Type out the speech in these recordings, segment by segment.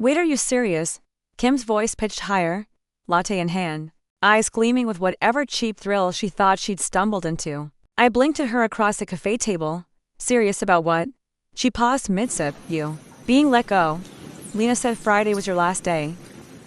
Wait, are you serious? Kim's voice pitched higher, latte in hand, eyes gleaming with whatever cheap thrill she thought she'd stumbled into. I blinked at her across the cafe table. Serious about what? She paused mid-sip. You. Being let go. Lena said Friday was your last day.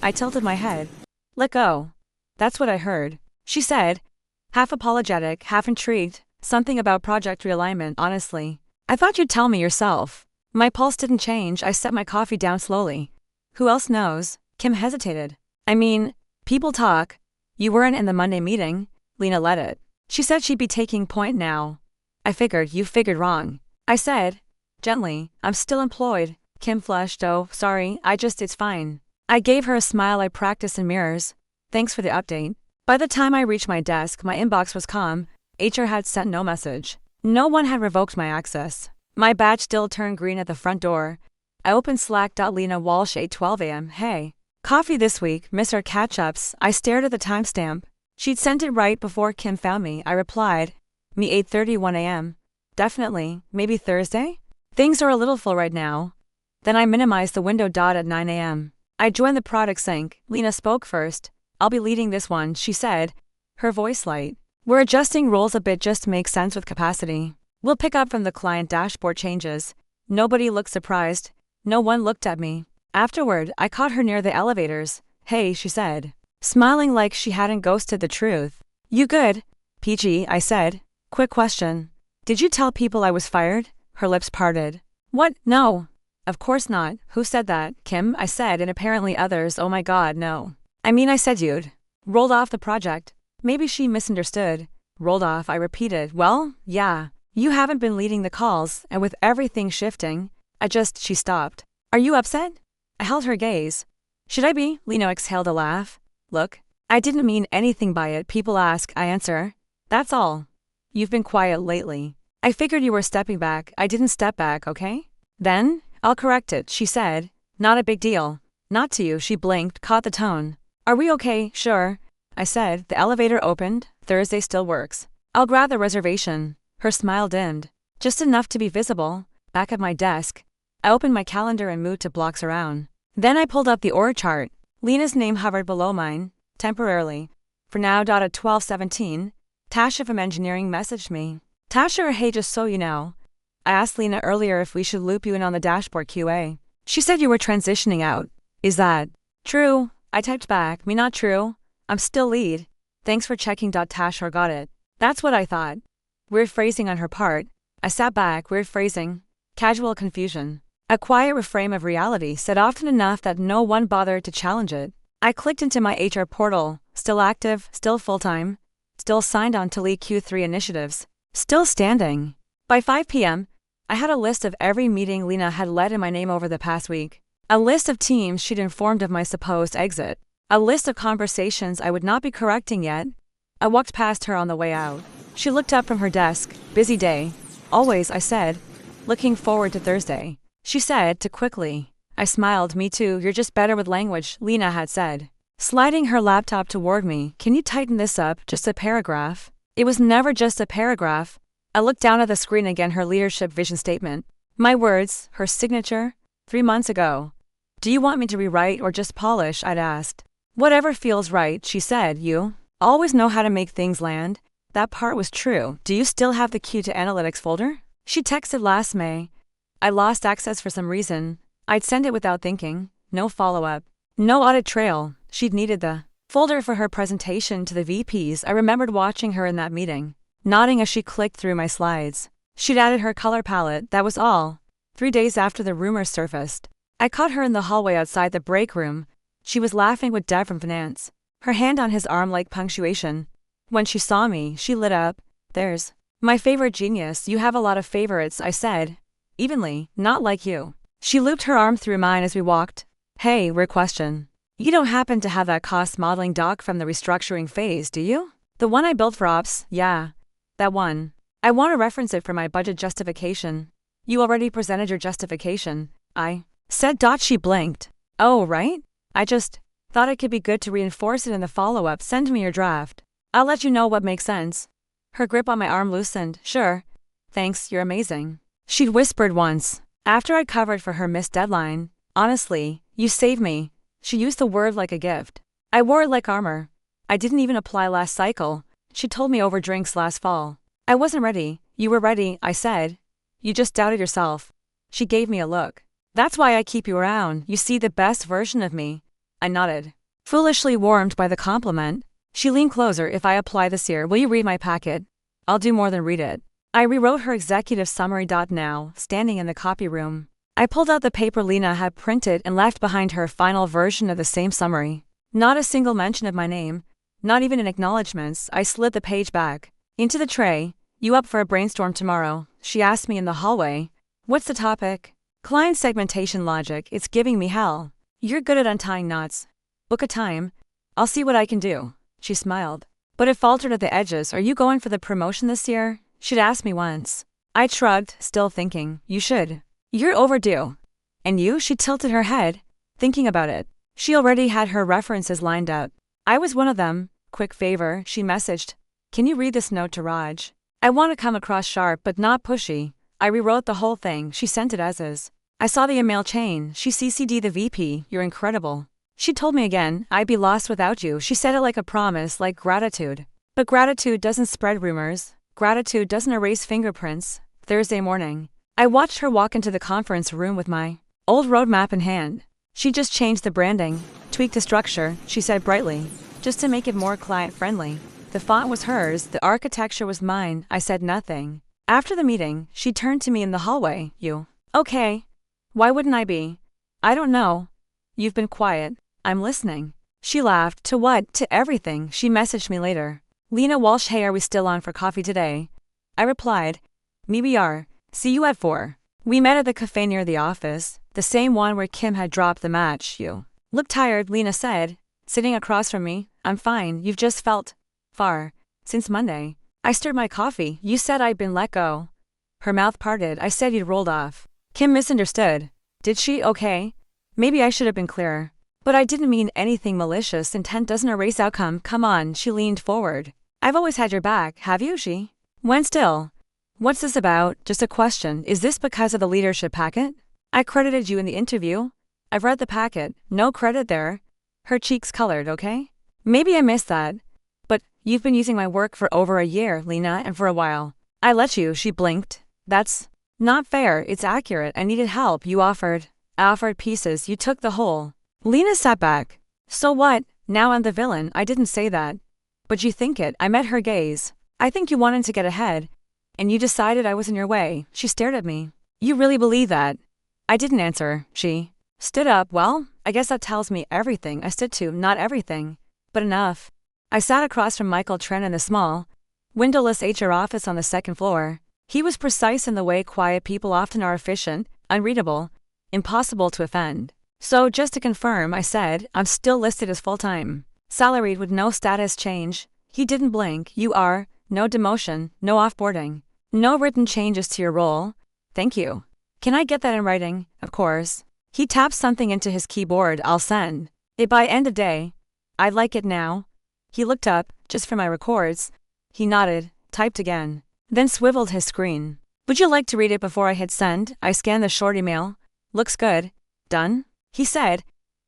I tilted my head. Let go. That's what I heard. She said, half apologetic, half intrigued, something about project realignment, honestly. I thought you'd tell me yourself. My pulse didn't change. I set my coffee down slowly. Who else knows? Kim hesitated. I mean, people talk. You weren't in the Monday meeting. Lena led it. She said she'd be taking point now. I figured you figured wrong. I said, gently, I'm still employed. Kim flushed. Oh, sorry, it's fine. I gave her a smile I practiced in mirrors. Thanks for the update. By the time I reached my desk, my inbox was calm. HR had sent no message. No one had revoked my access. My badge still turned green at the front door. I opened Slack. Lena Walsh, 8:12 a.m. Hey. Coffee this week, miss our catch-ups. I stared at the timestamp. She'd sent it right before Kim found me. I replied, me 8:31 a.m. Definitely, maybe Thursday? Things are a little full right now. Then I minimized the window. At 9 a.m. I joined the product sync. Lena spoke first. I'll be leading this one, she said, her voice light. We're adjusting roles a bit just to make sense with capacity. We'll pick up from the client dashboard changes. Nobody looked surprised. No one looked at me. Afterward, I caught her near the elevators. Hey, she said, smiling like she hadn't ghosted the truth. You good? PG, I said. Quick question. Did you tell people I was fired? Her lips parted. What? No. Of course not. Who said that? Kim, I said, and apparently others. Oh my god, no. I mean, I said you'd rolled off the project. Maybe she misunderstood. Rolled off, I repeated. Well, yeah. You haven't been leading the calls, and with everything shifting, she stopped. Are you upset? I held her gaze. Should I be? Lena exhaled a laugh. Look, I didn't mean anything by it. People ask, I answer. That's all. You've been quiet lately. I figured you were stepping back. I didn't step back, okay? Then, I'll correct it, she said. Not a big deal. Not to you, she blinked, caught the tone. Are we okay? Sure. I said. The elevator opened. Thursday still works. I'll grab the reservation. Her smile dimmed. Just enough to be visible. Back at my desk, I opened my calendar and moved to blocks around. Then I pulled up the org chart. Lena's name hovered below mine, temporarily. For now. At 12:17, Tasha from engineering messaged me. Tasha, hey, just so you know, I asked Lena earlier if we should loop you in on the dashboard QA. She said you were transitioning out. Is that true? I typed back, me not true. I'm still lead. Thanks for checking. Tasha got it. That's what I thought. Weird phrasing on her part. I sat back. Weird phrasing. Casual confusion. A quiet reframe of reality said often enough that no one bothered to challenge it. I clicked into my HR portal. Still active, still full-time, still signed on to lead Q3 initiatives, still standing. By 5 p.m., I had a list of every meeting Lena had led in my name over the past week. A list of teams she'd informed of my supposed exit. A list of conversations I would not be correcting yet. I walked past her on the way out. She looked up from her desk. Busy day. Always, I said. Looking forward to Thursday. She said, too quickly. I smiled. Me too. You're just better with language, Lena had said. Sliding her laptop toward me. Can you tighten this up? Just a paragraph. It was never just a paragraph. I looked down at the screen again. Her leadership vision statement. My words, her signature. 3 months ago. Do you want me to rewrite or just polish? I'd asked. Whatever feels right, she said. You always know how to make things land. That part was true. Do you still have the Q to Analytics folder? She texted last May. I lost access for some reason. I'd send it without thinking. No follow-up. No audit trail. She'd needed the folder for her presentation to the VPs. I remembered watching her in that meeting, nodding as she clicked through my slides. She'd added her color palette, that was all. 3 days after the rumors surfaced, I caught her in the hallway outside the break room. She was laughing with Dev from finance, her hand on his arm like punctuation. When she saw me, she lit up. There's my favorite genius. You have a lot of favorites, I said. Evenly, not like you. She looped her arm through mine as we walked. Hey, weird question. You don't happen to have that cost modeling doc from the restructuring phase, do you? The one I built for ops? Yeah. That one. I want to reference it for my budget justification. You already presented your justification, I said. She blinked. Oh, right? I just thought it could be good to reinforce it in the follow-up. Send me your draft. I'll let you know what makes sense. Her grip on my arm loosened. Sure. Thanks, you're amazing. She'd whispered once, after I'd covered for her missed deadline. Honestly, You saved me. She used the word like a gift. I wore it like armor. I didn't even apply last cycle. She told me over drinks last fall. I wasn't ready. You were ready, I said. You just doubted yourself. She gave me a look. That's why I keep you around. You see the best version of me. I nodded. Foolishly warmed by the compliment. She leaned closer. If I apply this year, will you read my packet? I'll do more than read it. I rewrote her executive summary. Now, standing in the copy room, I pulled out the paper Lena had printed and left behind her final version of the same summary. Not a single mention of my name, not even in acknowledgments. I slid the page back into the tray. You up for a brainstorm tomorrow? She asked me in the hallway. What's the topic? Client segmentation logic. It's giving me hell. You're good at untying knots. Book a time. I'll see what I can do. She smiled. But it faltered at the edges. Are you going for the promotion this year? She'd asked me once. I shrugged, still thinking. You should. You're overdue. And you? She tilted her head, thinking about it. She already had her references lined up. I was one of them. Quick favor, she messaged. Can you read this note to Raj? I want to come across sharp but not pushy. I rewrote the whole thing. She sent it as is. I saw the email chain. She CC'd the VP. You're incredible. She told me again, I'd be lost without you. She said it like a promise, like gratitude. But gratitude doesn't spread rumors. Gratitude doesn't erase fingerprints. Thursday morning, I watched her walk into the conference room with my old roadmap in hand. She just changed the branding, tweaked the structure, she said brightly, just to make it more client-friendly. The font was hers, the architecture was mine. I said nothing. After the meeting, she turned to me in the hallway. You okay? Why wouldn't I be? I don't know. You've been quiet. I'm listening. She laughed. To what? To everything. She messaged me later. Lena Walsh, hey, are we still on for coffee today? I replied, me we are. See you at 4. We met at the cafe near the office, the same one where Kim had dropped the match. You look tired, Lena said, sitting across from me. I'm fine. You've just felt far since Monday. I stirred my coffee. You said I'd been let go. Her mouth parted. I said you'd rolled off. Kim misunderstood. Did she? Okay. Maybe I should have been clearer. But I didn't mean anything malicious. Intent doesn't erase outcome. Come on. She leaned forward. I've always had your back, have you? She went still. What's this about? Just a question. Is this because of the leadership packet? I credited you in the interview. I've read the packet. No credit there. Her cheeks colored. Okay? Maybe I missed that. But you've been using my work for over a year, Lena, and for a while. I let you. She blinked. That's not fair. It's accurate. I needed help. You offered. I offered pieces. You took the whole. Lena sat back. So what? Now I'm the villain. I didn't say that. But you think it. I met her gaze. I think you wanted to get ahead. And you decided I was in your way. She stared at me. You really believe that? I didn't answer. She stood up. Well, I guess that tells me everything. I stood to, not everything, but enough. I sat across from Michael Tren in the small, windowless HR office on the second floor. He was precise in the way quiet people often are, efficient, unreadable, impossible to offend. So just to confirm, I said, I'm still listed as full-time. Salaried with no status change. He didn't blink. You are. No demotion, no offboarding. No written changes to your role. Thank you. Can I get that in writing? Of course. He tapped something into his keyboard. I'll send it by end of day. I'd like it now. He looked up, just for my records. He nodded, typed again, then swiveled his screen. Would you like to read it before I hit send? I scanned the short email. Looks good. Done? He said,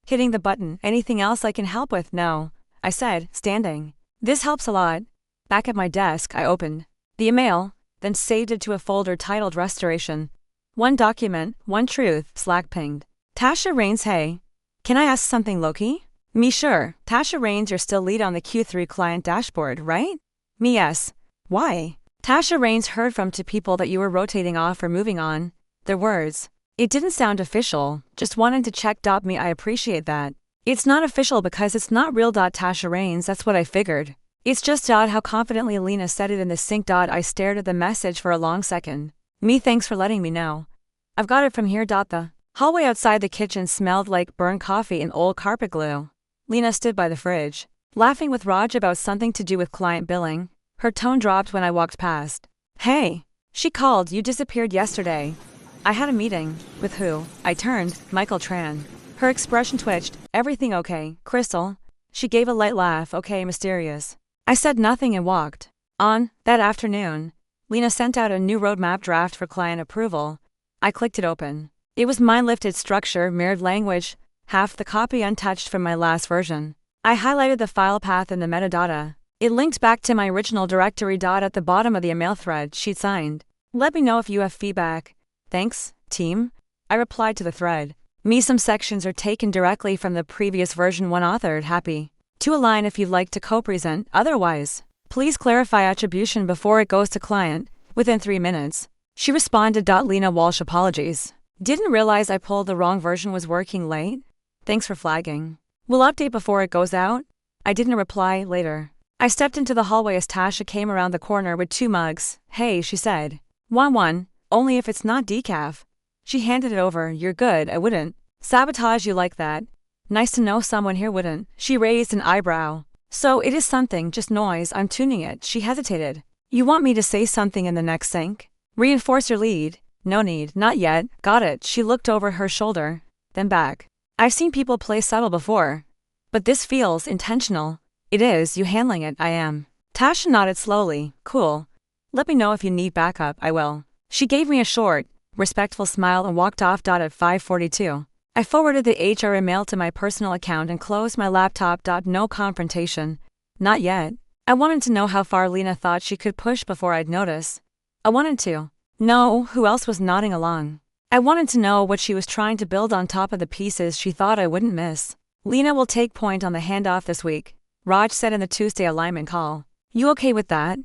hitting the button. Anything else I can help with? No. I said, standing. This helps a lot. Back at my desk, I opened the email, then saved it to a folder titled Restoration. One document, one truth. Slack pinged. Tasha Rains, hey. Can I ask something low-key? Me, sure. Tasha Rains, you're still lead on the Q3 client dashboard, right? Me, yes. Why? Tasha Rains heard from two people that you were rotating off or moving on. Their words. It didn't sound official, just wanted to check. Me, I appreciate that. It's not official because it's not real. Tasha Rains, that's what I figured. It's just odd how confidently Lena said it in the sync. I stared at the message for a long second. Me, thanks for letting me know. I've got it from here. The hallway outside the kitchen smelled like burnt coffee and old carpet glue. Lena stood by the fridge, laughing with Raj about something to do with client billing. Her tone dropped when I walked past. Hey, she called. You disappeared yesterday. I had a meeting. With who? I turned. Michael Tran. Her expression twitched. Everything okay, Crystal? She gave a light laugh. Okay, mysterious. I said nothing and walked on. That afternoon, Lena sent out a new roadmap draft for client approval. I clicked it open. It was mind-lifted structure, mirrored language, half the copy untouched from my last version. I highlighted the file path in the metadata. It linked back to my original directory. At the bottom of the email thread, she'd signed, "Let me know if you have feedback. Thanks, team." I replied to the thread. Some sections are taken directly from the previous version one authored. Happy to align if you'd like to co-present. Otherwise, please clarify attribution before it goes to client, within 3 minutes. She responded. Lena Walsh, apologies. Didn't realize I pulled the wrong version, was working late. Thanks for flagging. We'll update before it goes out. I didn't reply. Later, I stepped into the hallway as Tasha came around the corner with 2 mugs. "Hey," she said. "Want one? Only if it's not decaf." She handed it over. "You're good, I wouldn't sabotage you like that. Nice to know someone here wouldn't." She raised an eyebrow. "So it is something, just noise, I'm tuning it." She hesitated. "You want me to say something in the next sync? Reinforce your lead?" "No need, not yet." "Got it." She looked over her shoulder, then back. "I've seen people play subtle before, but this feels intentional." "It is, you handling it." "I am." Tasha nodded slowly. "Cool. Let me know if you need backup." "I will." She gave me a short, respectful smile and walked off. At 5:42, I forwarded the HR email to my personal account and closed my laptop. No confrontation. Not yet. I wanted to know how far Lena thought she could push before I'd notice. I wanted to know who else was nodding along. I wanted to know what she was trying to build on top of the pieces she thought I wouldn't miss. "Lena will take point on the handoff this week," Raj said in the Tuesday alignment call. "You okay with that?"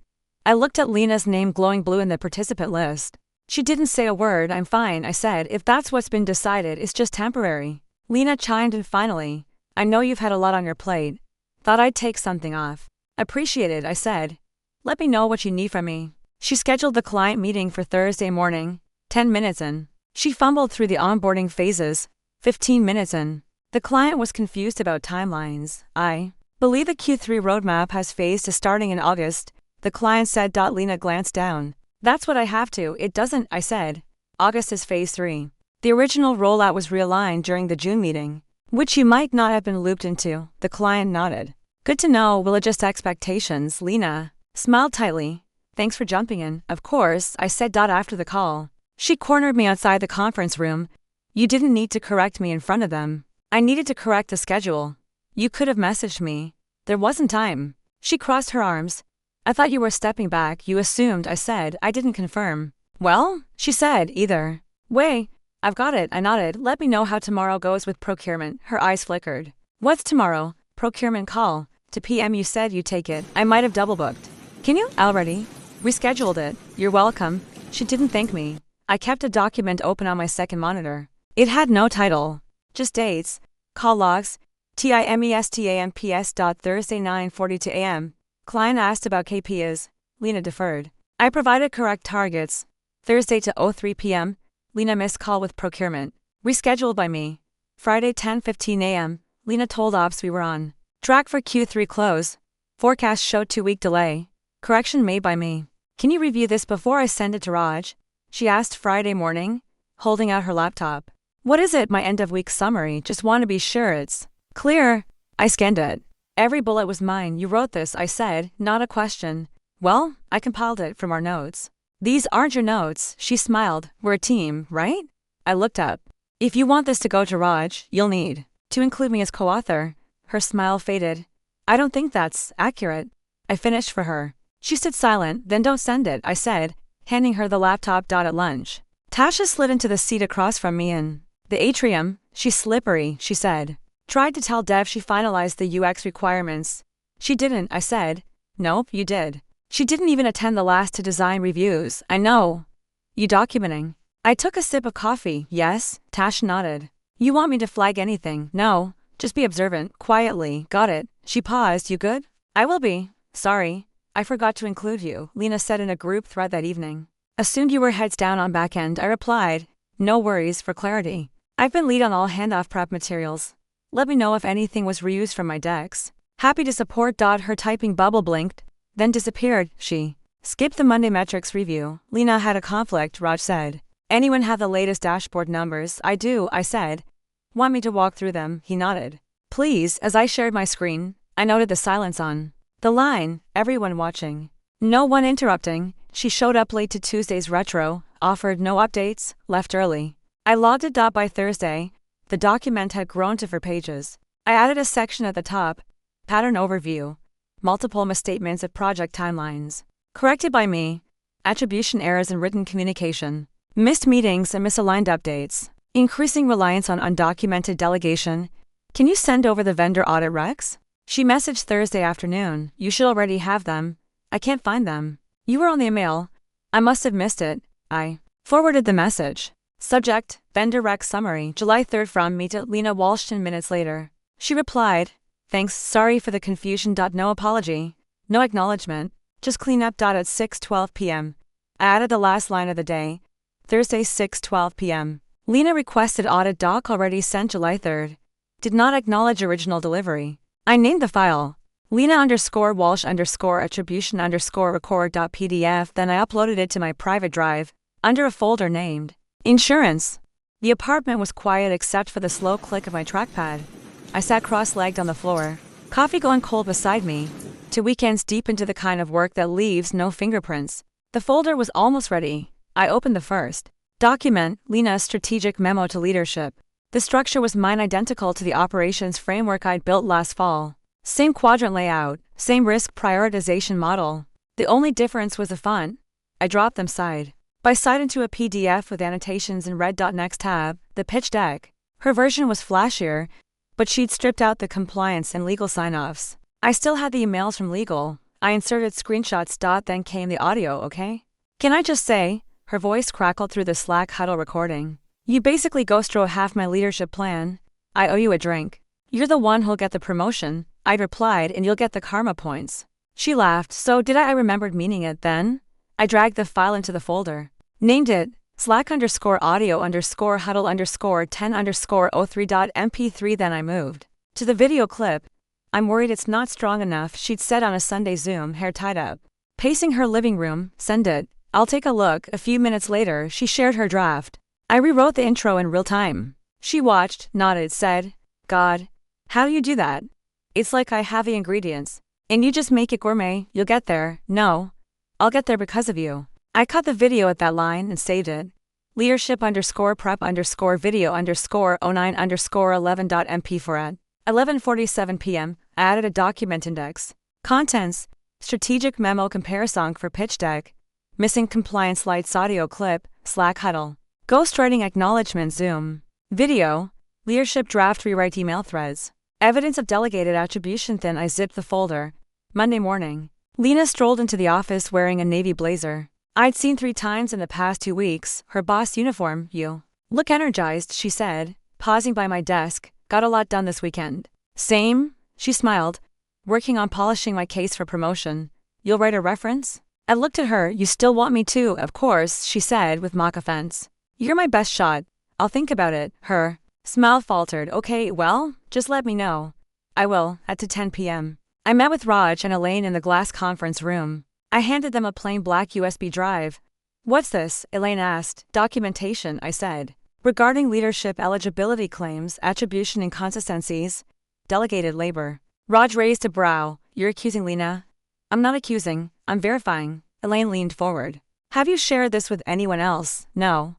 I looked at Lena's name glowing blue in the participant list. She didn't say a word. "I'm fine," I said. "If that's what's been decided, it's just temporary." Lena chimed in finally. "I know you've had a lot on your plate. Thought I'd take something off." "Appreciate it," I said. "Let me know what you need from me." She scheduled the client meeting for Thursday morning. 10 minutes in, she fumbled through the onboarding phases. 15 minutes in, the client was confused about timelines. "I believe the Q3 roadmap has phase to starting in August," the client said. Lena glanced down. "That's what I have to." "It doesn't," I said. "August is phase 3. The original rollout was realigned during the June meeting, which you might not have been looped into." The client nodded. "Good to know. We'll adjust expectations." Lena smiled tightly. "Thanks for jumping in." "Of course," I said. After the call, she cornered me outside the conference room. "You didn't need to correct me in front of them. I needed to correct the schedule. You could have messaged me. There wasn't time." She crossed her arms. "I thought you were stepping back." "You assumed," I said. "I didn't confirm." "Well," she said, "either way, I've got it." I nodded. "Let me know how tomorrow goes with procurement." Her eyes flickered. "What's tomorrow?" "Procurement call. To PM. You said you'd take it." "I might have double booked." "Can you?" "Already rescheduled it." "You're welcome." She didn't thank me. I kept a document open on my second monitor. It had no title, just dates, call logs, TIMESTAMPS. Thursday 9:42 a.m. Client asked about KPIs. Lena deferred. I provided correct targets. Thursday to 03 p.m. Lena missed call with procurement. Rescheduled by me. Friday 10:15 a.m. Lena told ops we were on track for Q3 close. Forecast showed 2-week delay. Correction made by me. "Can you review this before I send it to Raj?" she asked Friday morning, holding out her laptop. "What is it?" "My end-of-week summary. Just want to be sure it's clear." I scanned it. Every bullet was mine. "You wrote this," I said, not a question. "Well, I compiled it from our notes." "These aren't your notes," she smiled. "We're a team, right?" I looked up. "If you want this to go to Raj, you'll need to include me as co-author." Her smile faded. "I don't think that's accurate." I finished for her. She stood silent. "Then don't send it," I said, handing her the laptop. At lunch, Tasha slid into the seat across from me in the atrium. "She's slippery," she said. "Tried to tell Dev she finalized the UX requirements." "She didn't," I said. "Nope, you did. She didn't even attend the last 2 design reviews." "I know. You documenting?" I took a sip of coffee. "Yes." Tash nodded. "You want me to flag anything?" "No. Just be observant." Quietly. "Got it." She paused. "You good?" "I will be." "Sorry, I forgot to include you," Lena said in a group thread that evening. "Assumed you were heads down on backend." I replied. "No worries." For clarity, I've been lead on all handoff prep materials. Let me know if anything was reused from my decks. "Happy to support." Her typing bubble blinked, then disappeared. She skipped the Monday metrics review. Lena had a conflict, Raj said. "Anyone have the latest dashboard numbers?" "I do," I said. "Want me to walk through them?" He nodded. "Please." As I shared my screen, I noted the silence on the line, everyone watching, no one interrupting. She showed up late to Tuesday's retro, offered no updates, left early. I logged it. By Thursday, The document had grown to 4 pages. I added a section at the top, pattern overview, multiple misstatements of project timelines. Corrected by me, attribution errors in written communication, missed meetings and misaligned updates, increasing reliance on undocumented delegation. Can you send over the vendor audit recs? She messaged Thursday afternoon. You should already have them. I can't find them. You were on the email. I must have missed it. I forwarded the message. Subject, vendor rec summary, July 3rd from me to Lena Walsh 10 minutes later. She replied, thanks, sorry for the confusion. No apology. No acknowledgement. Just clean up. At 6:12 p.m. I added the last line of the day. Thursday 6:12 p.m. Lena requested audit doc already sent July 3rd. Did not acknowledge original delivery. I named the file Lena_Walsh_attribution_record.pdf. Then I uploaded it to my private drive, under a folder named Insurance. The apartment was quiet except for the slow click of my trackpad. I sat cross-legged on the floor, coffee going cold beside me, 2 weekends deep into the kind of work that leaves no fingerprints. The folder was almost ready. I opened the first document, Lena's strategic memo to leadership. The structure was mine, identical to the operations framework I'd built last fall. Same quadrant layout, same risk prioritization model. The only difference was the font. I dropped them side by side into a PDF with annotations in red. Next tab, the pitch deck. Her version was flashier, but she'd stripped out the compliance and legal sign-offs. I still had the emails from legal. I inserted screenshots. Then came the audio, okay? Can I just say, her voice crackled through the Slack huddle recording. You basically ghostwrote half my leadership plan. I owe you a drink. You're the one who'll get the promotion, I replied, and you'll get the karma points. She laughed. So did I? I remembered meaning it then. I dragged the file into the folder. Named it Slack_audio_huddle_10_03.mp3. Then I moved to the video clip. I'm worried it's not strong enough, she'd said on a Sunday Zoom, hair tied up. Pacing her living room, send it. I'll take a look. A few minutes later, she shared her draft. I rewrote the intro in real time. She watched, nodded, said, God, how do you do that? It's like I have the ingredients, and you just make it gourmet. You'll get there. No, I'll get there because of you. I cut the video at that line and saved it. Leadership_prep_video_09_11.mp4 at 11:47 p.m. I added a document index. Contents, strategic memo comparison for pitch deck. Missing compliance lights audio clip, Slack huddle. Ghostwriting acknowledgement Zoom. Video, leadership draft rewrite email threads. Evidence of delegated attribution. Then I zipped the folder. Monday morning. Lena strolled into the office wearing a navy blazer. I'd seen 3 times in the past 2 weeks, her boss uniform. You look energized, she said, pausing by my desk. Got a lot done this weekend. Same, she smiled. Working on polishing my case for promotion. You'll write a reference? I looked at her. You still want me to? Of course, she said with mock offense. You're my best shot. I'll think about it. Her smile faltered. Okay, well, just let me know. I will, at 10 p.m. I met with Raj and Elaine in the glass conference room. I handed them a plain black USB drive. What's this? Elaine asked. Documentation, I said. Regarding leadership eligibility claims, attribution inconsistencies, delegated labor. Raj raised a brow. You're accusing Lena? I'm not accusing, I'm verifying. Elaine leaned forward. Have you shared this with anyone else? No.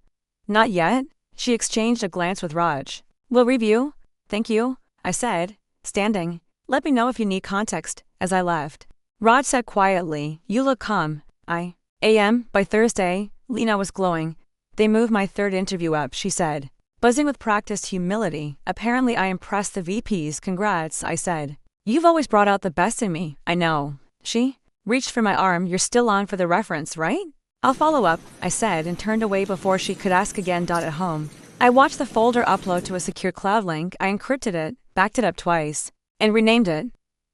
Not yet? She exchanged a glance with Raj. We'll review? Thank you, I said, standing. Let me know if you need context, as I left. Raj said quietly, you look calm. A.M. By Thursday, Lena was glowing. They moved my 3rd interview up, she said. Buzzing with practiced humility. Apparently I impressed the VPs. Congrats, I said. You've always brought out the best in me, I know. She reached for my arm. You're still on for the reference, right? I'll follow up, I said, and turned away before she could ask again. At home. I watched the folder upload to a secure cloud link. I encrypted it, backed it up twice, and renamed it.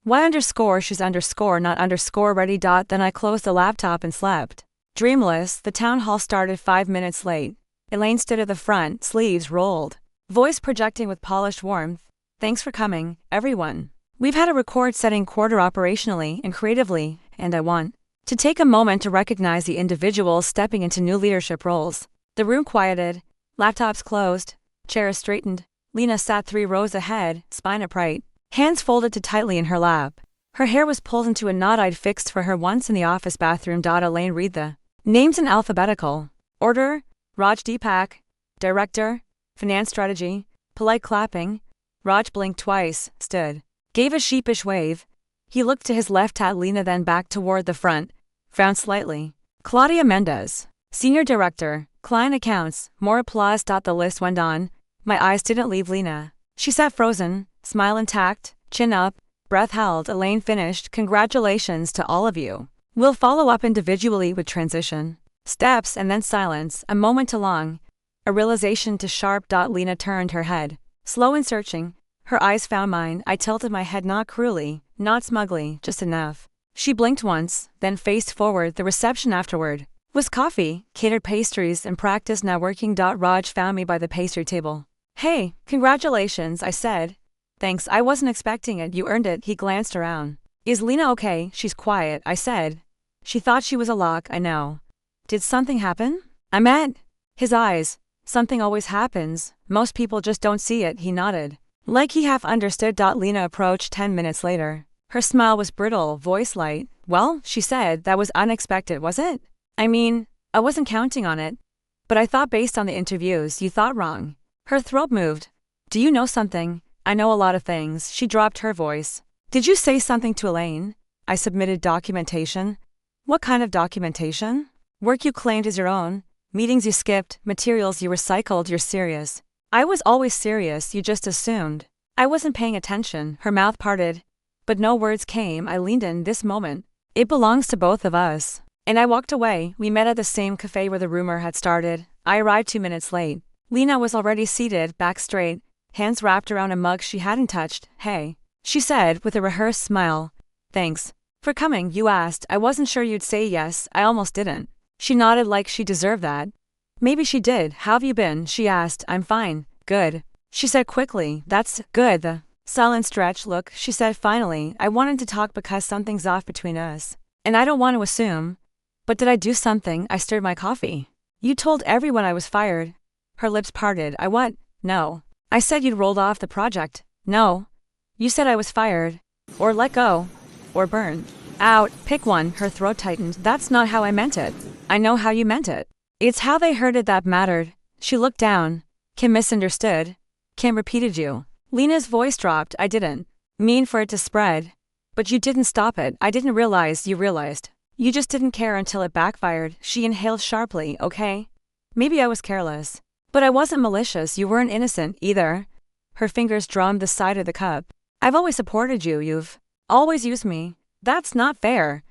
Y_she's_not_ready. Then I closed the laptop and slept. Dreamless, the town hall started 5 minutes late. Elaine stood at the front, sleeves rolled, voice projecting with polished warmth. Thanks for coming, everyone. We've had a record-setting quarter operationally and creatively, and I want to take a moment to recognize the individuals stepping into new leadership roles. The room quieted, laptops closed, chairs straightened. Lena sat 3 rows ahead, spine upright, hands folded tightly in her lap. Her hair was pulled into a knot I'd fixed for her once in the office bathroom. Elaine read the names in alphabetical order. Raj Deepak, Director, Finance Strategy. Polite clapping. Raj blinked twice, stood. Gave a sheepish wave. He looked to his left at Lena, then back toward the front. Frowned slightly. Claudia Mendez. Senior Director, Client Accounts. More applause. The list went on. My eyes didn't leave Lena. She sat frozen, smile intact, chin up, breath held. Elaine finished. Congratulations to all of you. We'll follow up individually with transition. Steps and then silence, a moment too long. A realization too sharp. Lena turned her head. Slow and searching. Her eyes found mine. I tilted my head, not cruelly, not smugly, just enough. She blinked once, then faced forward. The reception afterward was coffee, catered pastries, and practice now working. Raj found me by the pastry table. Hey, congratulations, I said. Thanks, I wasn't expecting it. You earned it. He glanced around. Is Lena okay? She's quiet, I said. She thought she was a lock, I know. Did something happen? I met his eyes. Something always happens. Most people just don't see it. He nodded. Like he half understood. Lena approached 10 minutes later. Her smile was brittle, voice light. Well, she said, that was unexpected, was it? I mean, I wasn't counting on it. But I thought based on the interviews, you thought wrong. Her throat moved. Do you know something? I know a lot of things. She dropped her voice. Did you say something to Elaine? I submitted documentation. What kind of documentation? Work you claimed as your own. Meetings you skipped, materials you recycled. You're serious. I was always serious, you just assumed. I wasn't paying attention. Her mouth parted. But no words came. I leaned in. This moment. It belongs to both of us. And I walked away. We met at the same cafe where the rumor had started. I arrived 2 minutes late. Lena was already seated, back straight, hands wrapped around a mug she hadn't touched. Hey, she said with a rehearsed smile. Thanks for coming. You asked. I wasn't sure you'd say yes. I almost didn't. She nodded like she deserved that. Maybe she did. How have you been? She asked. I'm fine. Good. She said quickly. That's good. The silent stretch. Look, she said finally. I wanted to talk because something's off between us. And I don't want to assume. But did I do something? I stirred my coffee. You told everyone I was fired. Her lips parted. I what? No. I said you'd rolled off the project. No. You said I was fired. Or let go. Or burned. Out. Pick one. Her throat tightened. That's not how I meant it. I know how you meant it. It's how they heard it that mattered. She looked down. Kim misunderstood. Kim repeated you. Lena's voice dropped. I didn't mean for it to spread. But you didn't stop it. I didn't realize you realized. You just didn't care until it backfired. She inhaled sharply. Okay? Maybe I was careless. But I wasn't malicious. You weren't innocent either. Her fingers drummed the side of the cup. I've always supported you. You've always used me. That's not fair.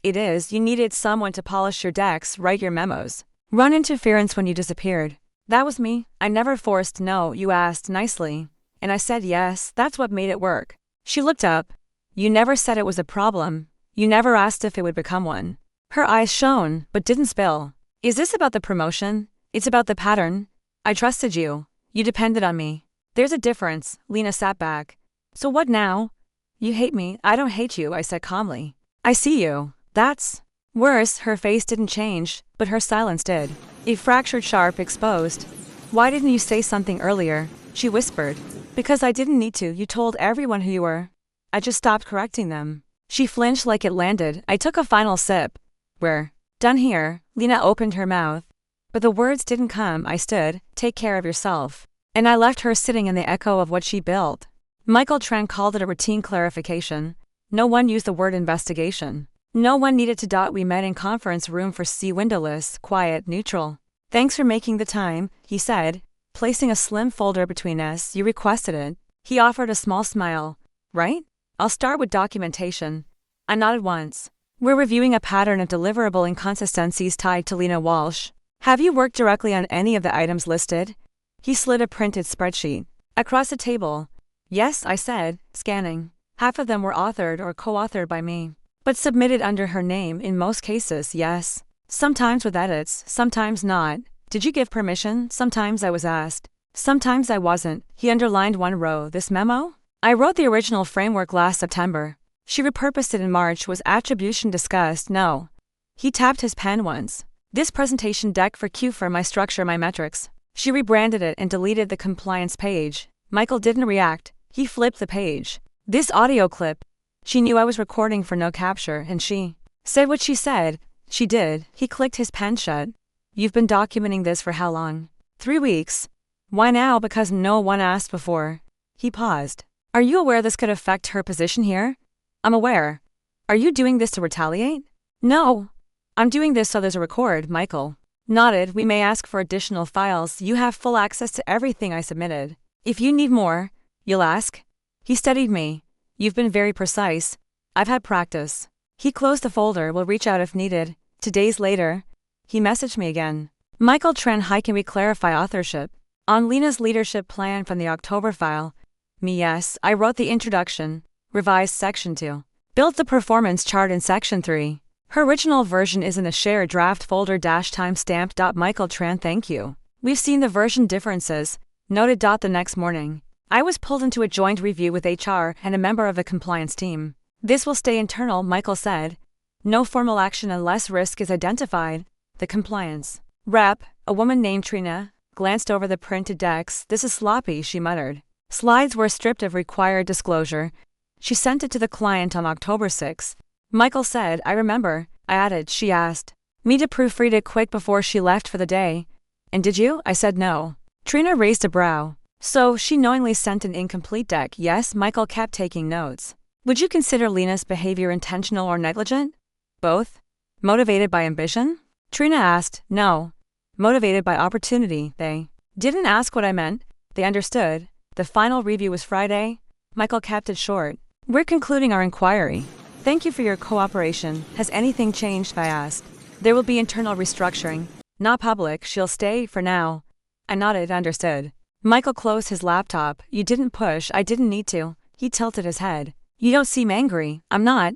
It is. You needed someone to polish your decks, write your memos, run interference when you disappeared. That was me. I never forced no. You asked nicely. And I said yes. That's what made it work. She looked up. You never said it was a problem. You never asked if it would become one. Her eyes shone, but didn't spill. Is this about the promotion? It's about the pattern. I trusted you. You depended on me. There's a difference. Lena sat back. So what now? You hate me. I don't hate you, I said calmly. I see you. That's worse. Her face didn't change, but her silence did. It fractured sharp, exposed. Why didn't you say something earlier? She whispered. Because I didn't need to. You told everyone who you were. I just stopped correcting them. She flinched like it landed. I took a final sip. We're done here. Lena opened her mouth. But the words didn't come. I stood. Take care of yourself. And I left her sitting in the echo of what she built. Michael Trent called it a routine clarification. No one used the word investigation. No one needed to. We met in conference room for C, windowless, quiet, neutral. Thanks for making the time, he said, placing a slim folder between us. You requested it. He offered a small smile. Right? I'll start with documentation. I nodded once. We're reviewing a pattern of deliverable inconsistencies tied to Lena Walsh. Have you worked directly on any of the items listed? He slid a printed spreadsheet across the table. Yes, I said, scanning. Half of them were authored or co-authored by me, but submitted under her name in most cases. Yes. Sometimes with edits, sometimes not. Did you give permission? Sometimes I was asked. Sometimes I wasn't. He underlined one row. This memo? I wrote the original framework last September. She repurposed it in March. Was attribution discussed? No. He tapped his pen once. This presentation deck for Q for my structure, my metrics. She rebranded it and deleted the compliance page. Michael didn't react. He flipped the page. This audio clip. She knew I was recording for no capture, and she said what she said. She did. He clicked his pen shut. You've been documenting this for how long? 3 weeks. Why now? Because no one asked before. He paused. Are you aware this could affect her position here? I'm aware. Are you doing this to retaliate? No. I'm doing this so there's a record, Michael nodded. We may ask for additional files. You have full access to everything I submitted. If you need more, you'll ask. He studied me. You've been very precise. I've had practice. He closed the folder. Will reach out if needed. 2 days later, he messaged me again. Michael Tran, hi, can we clarify authorship? On Lena's leadership plan from the October file. Me, yes, I wrote the introduction. Revised section 2. Built the performance chart in section 3. Her original version is in the shared draft folder --timestamp. Michael Tran, thank you. We've seen the version differences. Noted. The next morning, I was pulled into a joint review with HR and a member of the compliance team. This will stay internal, Michael said. No formal action unless risk is identified. The compliance rep, a woman named Trina, glanced over the printed decks. This is sloppy, she muttered. Slides were stripped of required disclosure. She sent it to the client on October 6. Michael said, I remember. I added, she asked me to proofread it quick before she left for the day. And did you? I said no. Trina raised a brow. So, she knowingly sent an incomplete deck. Yes, Michael kept taking notes. Would you consider Lena's behavior intentional or negligent? Both? Motivated by ambition? Trina asked. No. Motivated by opportunity. They didn't ask what I meant. They understood. The final review was Friday. Michael kept it short. We're concluding our inquiry. Thank you for your cooperation. Has anything changed? I asked. There will be internal restructuring. Not public. She'll stay for now. I nodded. Understood. Michael closed his laptop. You didn't push. I didn't need to. He tilted his head. You don't seem angry. I'm not.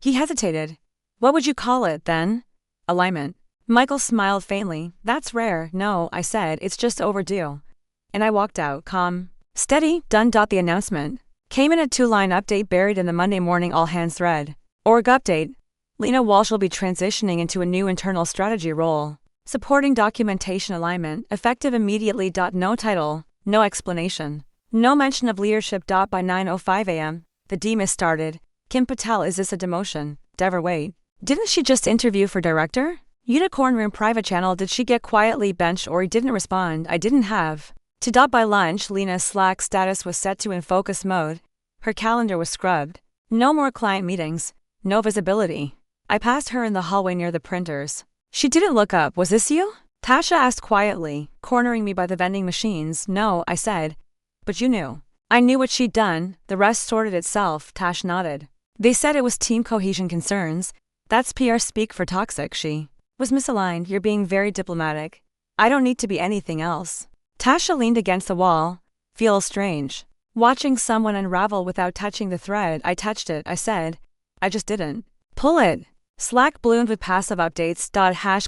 He hesitated. What would you call it, then? Alignment. Michael smiled faintly. That's rare. No, I said, it's just overdue. And I walked out, calm. Steady, done. The announcement came in a 2-line update buried in the Monday morning all-hands thread. Org update. Lena Walsh will be transitioning into a new internal strategy role. Supporting documentation alignment, effective immediately. No title, no explanation. No mention of leadership. By 9:05 a.m., the demis started. Kim Patel, is this a demotion? Dever, wait. Didn't she just interview for director? Unicorn Room private channel. Did she get quietly benched or he didn't respond? I didn't have to. By lunch, Lena's Slack status was set to in focus mode. Her calendar was scrubbed. No more client meetings. No visibility. I passed her in the hallway near the printers. She didn't look up. Was this you? Tasha asked quietly, cornering me by the vending machines. No, I said. But you knew. I knew what she'd done. The rest sorted itself. Tash nodded. They said it was team cohesion concerns. That's PR speak for toxic. She was misaligned. You're being very diplomatic. I don't need to be anything else. Tasha leaned against the wall. Feels strange. Watching someone unravel without touching the thread. I touched it, I said. I just didn't pull it. Slack bloomed with passive updates.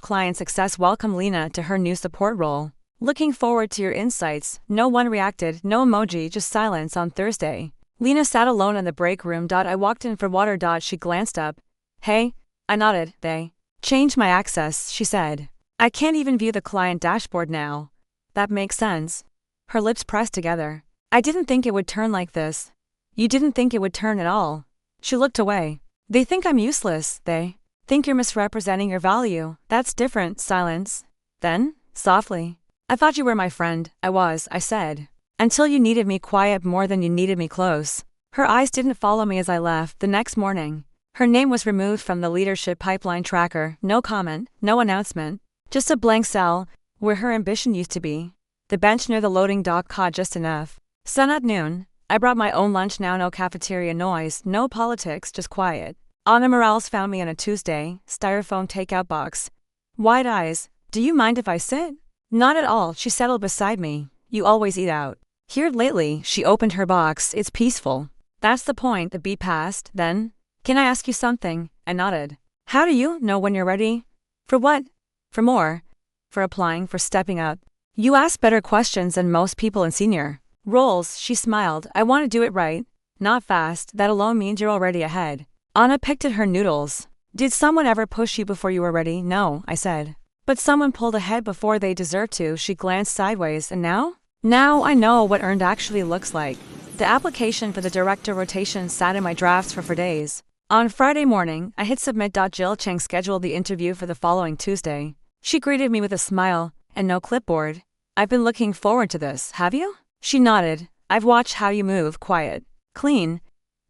#client success. Welcome Lena to her new support role. Looking forward to your insights. No one reacted, no emoji, just silence on Thursday. Lena sat alone in the break room. I walked in for water. She glanced up. Hey? I nodded. They changed my access, she said. I can't even view the client dashboard now. That makes sense. Her lips pressed together. I didn't think it would turn like this. You didn't think it would turn at all. She looked away. They think I'm useless. They think you're misrepresenting your value. That's different. Silence. Then, softly. I thought you were my friend. I was, I said. Until you needed me quiet more than you needed me close. Her eyes didn't follow me as I left. The next morning, her name was removed from the leadership pipeline tracker. No comment, no announcement. Just a blank cell, where her ambition used to be. The bench near the loading dock caught just enough. Sun at noon. I brought my own lunch now. No cafeteria noise, no politics, just quiet. Anna Morales found me on a Tuesday, styrofoam takeout box. Wide eyes. Do you mind if I sit? Not at all. She settled beside me. You always eat out. Here lately. She opened her box. It's peaceful. That's the point. The beat passed. Then, can I ask you something? I nodded. How do you know when you're ready? For what? For more. For applying, for stepping up. You ask better questions than most people in senior roles. She smiled. I want to do it right. Not fast. That alone means you're already ahead. Anna picked at her noodles. Did someone ever push you before you were ready? No, I said. But someone pulled ahead before they deserved to. She glanced sideways. And now? Now I know what earned actually looks like. The application for the director rotation sat in my drafts for days. On Friday morning, I hit submit. Jill Chang scheduled the interview for the following Tuesday. She greeted me with a smile and no clipboard. I've been looking forward to this, have you? She nodded. I've watched how you move, quiet, clean.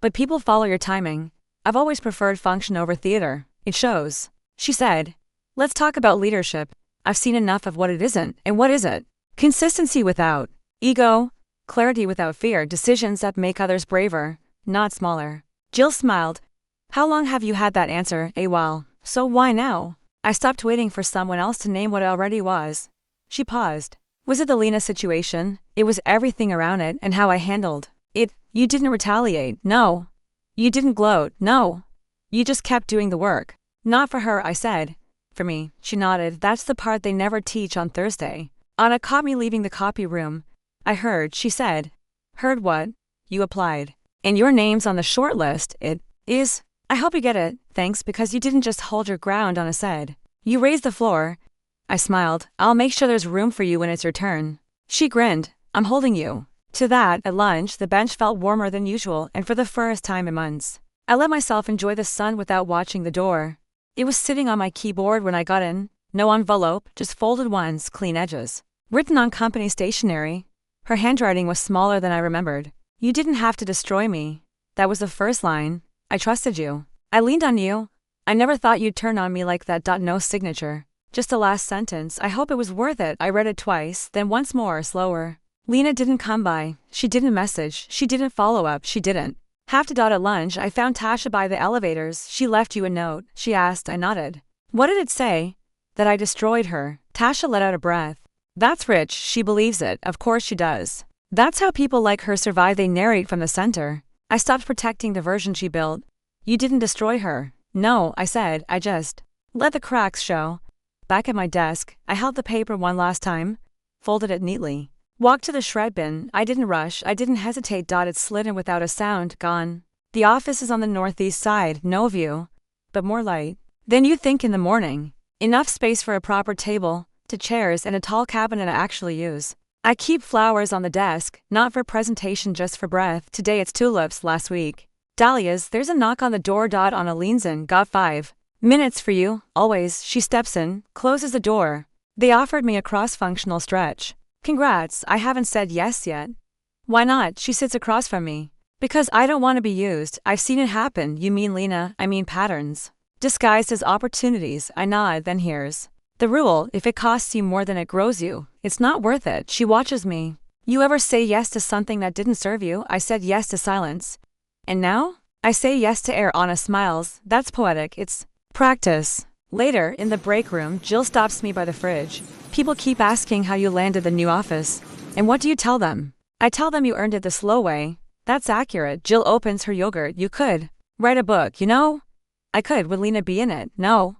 But people follow your timing. I've always preferred function over theater. It shows. She said. Let's talk about leadership. I've seen enough of what it isn't. And what is it? Consistency without ego, clarity without fear, decisions that make others braver, not smaller. Jill smiled. How long have you had that answer? A while. So why now? I stopped waiting for someone else to name what it already was. She paused. Was it the Lena situation? It was everything around it and how I handled it. You didn't retaliate. No. You didn't gloat. No. You just kept doing the work. Not for her, I said. For me. She nodded. That's the part they never teach on Thursday. Anna caught me leaving the copy room. I heard, she said. Heard what? You applied. And your name's on the short list. It is. I hope you get it, thanks, because you didn't just hold your ground, Anna said. You raised the floor. I smiled. I'll make sure there's room for you when it's your turn. She grinned. I'm holding you. To that, at lunch, the bench felt warmer than usual, and for the first time in months, I let myself enjoy the sun without watching the door. It was sitting on my keyboard when I got in. No envelope, just folded ones, clean edges. Written on company stationery. Her handwriting was smaller than I remembered. You didn't have to destroy me. That was the first line. I trusted you. I leaned on you. I never thought you'd turn on me like that. No signature. Just the last sentence. I hope it was worth it. I read it twice, then once more, slower. Lena didn't come by. She didn't message. She didn't follow up. She didn't. Have to. At lunch, I found Tasha by the elevators. She left you a note. She asked. I nodded. What did it say? That I destroyed her. Tasha let out a breath. That's rich. She believes it. Of course she does. That's how people like her survive. They narrate from the center. I stopped protecting the version she built. You didn't destroy her. No, I said. I just let the cracks show. Back at my desk, I held the paper one last time, folded it neatly, walked to the shred bin. I didn't rush. I didn't hesitate. It slid in without a sound. Gone. The office is on the northeast side. No view, but more light than you think in the morning. Enough space for a proper table, 2 chairs, and a tall cabinet I actually use. I keep flowers on the desk, not for presentation, just for breath. Today it's tulips, last week dahlias. There's a knock on the door. Anna leans in. Got 5 minutes for you, always. She steps in, closes the door. They offered me a cross-functional stretch. Congrats, I haven't said yes yet. Why not? She sits across from me. Because I don't want to be used. I've seen it happen. You mean Lena? I mean patterns. Disguised as opportunities. I nod, then here's the rule. If it costs you more than it grows you, it's not worth it. She watches me. You ever say yes to something that didn't serve you? I said yes to silence. And now? I say yes to air. Anna smiles. That's poetic. It's practice. Later, in the break room, Jill stops me by the fridge. People keep asking how you landed the new office. And what do you tell them? I tell them you earned it the slow way. That's accurate. Jill opens her yogurt. You could write a book, you know? I could. Would Lena be in it? No.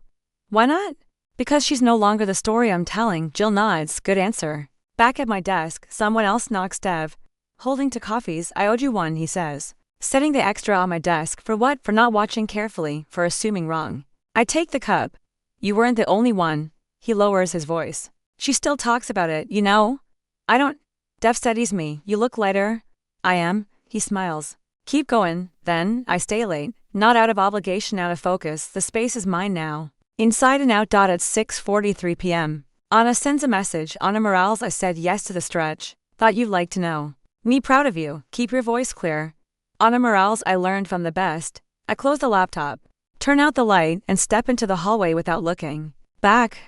Why not? Because she's no longer the story I'm telling. Jill nods. Good answer. Back at my desk, someone else knocks. Dev. Holding 2 coffees. I owed you one, he says. Setting the extra on my desk. For what? For not watching carefully, for assuming wrong. I take the cup. You weren't the only one. He lowers his voice. She still talks about it, you know? I don't. Dev steadies me. You look lighter. I am. He smiles. Keep going, then. I stay late. Not out of obligation, out of focus. The space is mine now. Inside and out. At 6:43 p.m. Anna sends a message. Anna Morales. I said yes to the stretch. Thought you'd like to know. Me proud of you. Keep your voice clear. Anna Morales. I learned from the best. I close the laptop, turn out the light, and step into the hallway without looking back.